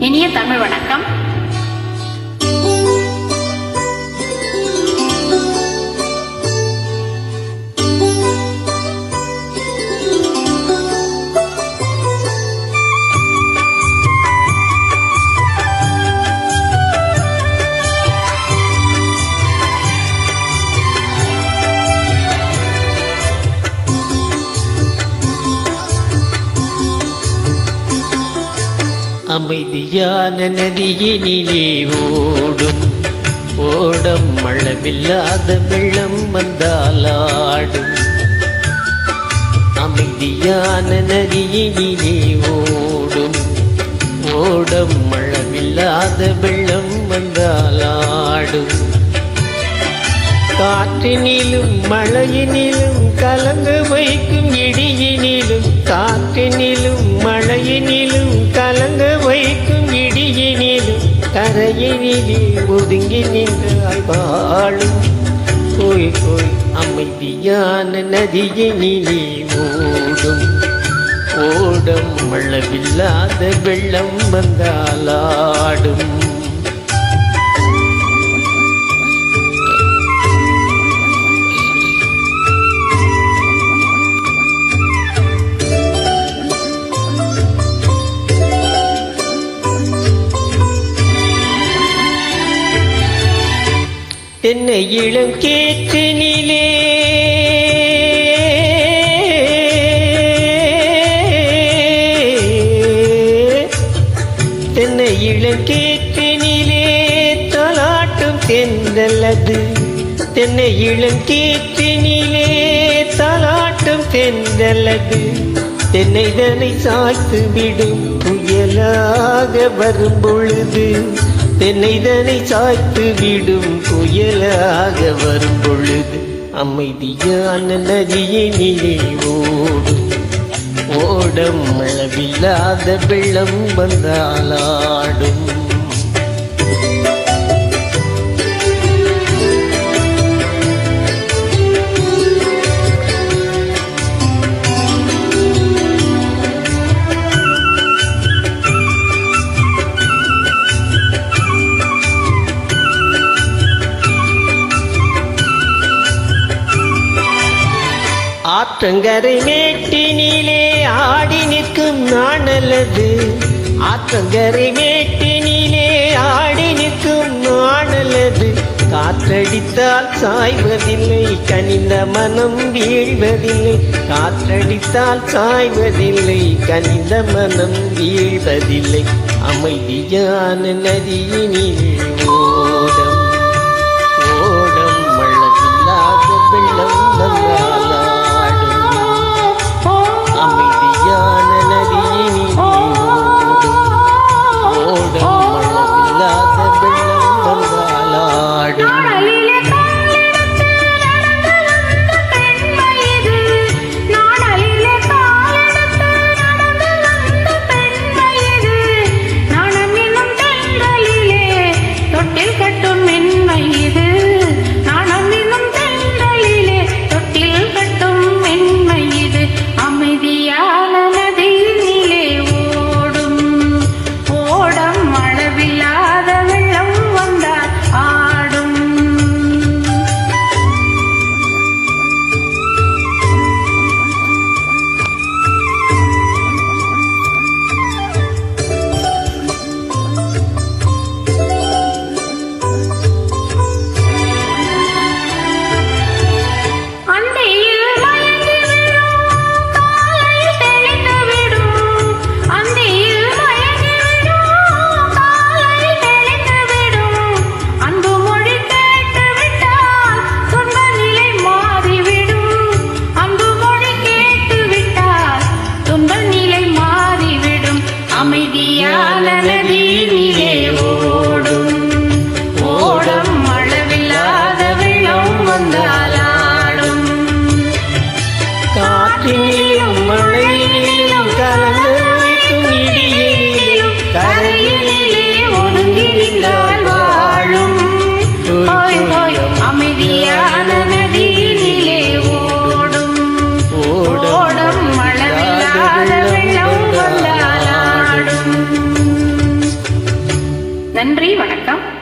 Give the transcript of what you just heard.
இனிய தமிழ் வணக்கம். அமைதியான நதியினிலே ஓடும் ஓடம் அளவில்லாத வெள்ளம் வந்தாலாடும். அமைதியான நதியினிலே ஓடும் ஓடம் அளவில்லாத வெள்ளம் வந்தாலாடும். காற்றினிலும் மழையினிலும் கலந்து வைக்கும் இடியினிலும், காற்றினிலும் மழையினிலும் கலந்து வைக்கும் இடியினிலும், கரையினிலே ஒதுங்கி நின்றாய் வாழும். போய் போய் அமைதியான நதியினிலே ஓடும் ஓடம் அளவில்லாத வெள்ளம் வந்தாலாடும். தென்னை இளம் கேற்றினிலே தென்னை இளம் கேற்றினிலே தாலாட்டும் தென்றலது. தென்னை இளம் கேற்றினிலே தாலாட்டும் தென்றலது. தென்னைதனை சாய்த்து விடும் புயலாக வரும் பொழுது, தென்னைதனை சாய்த்து விடும் புயலாக வரும் பொழுது, அமைதியான நதியினிலே ஓடும் ஓடம் அளவில்லாத வெள்ளம் வந்தாலாடும். ஆற்றங்கரை மேட்டினிலே ஆடி நிற்கும் நாணலது. ஆற்றங்கரை மேட்டினிலே ஆடி நிற்கும் நாணலது. காற்றடித்தால் சாய்வதில்லை, கனிந்த மனம் வீழ்வதில்லை. காற்றடித்தால் சாய்வதில்லை, கனிந்த மனம் வீழ்வதில்லை. அமைதியான நதியினிலே ஓடம் ஓடம் அளவில்லாத வெள்ளம் வந்தாலாடும். அமைதியான நதியினிலே ஓடும் அளவில்லாத வெள்ளம் வந்தாலாடும். அமைதியான நதியினிலே ஓடும் ஓடம் அளவில்லாத வெள்ளம் வந்தாலாடும். காற்றினிலும் மழையினிலும் கலந்து வைக்கும் இடியினிலும், கரையினிலே ஒதுங்கி நின்றாய் வாழும். போய் போய் அமைதியான நதியினிலே ஓடும் ஓடம் அளவில்லாத வெள்ளம் வந்தாலாடும். நன்றி, வணக்கம்.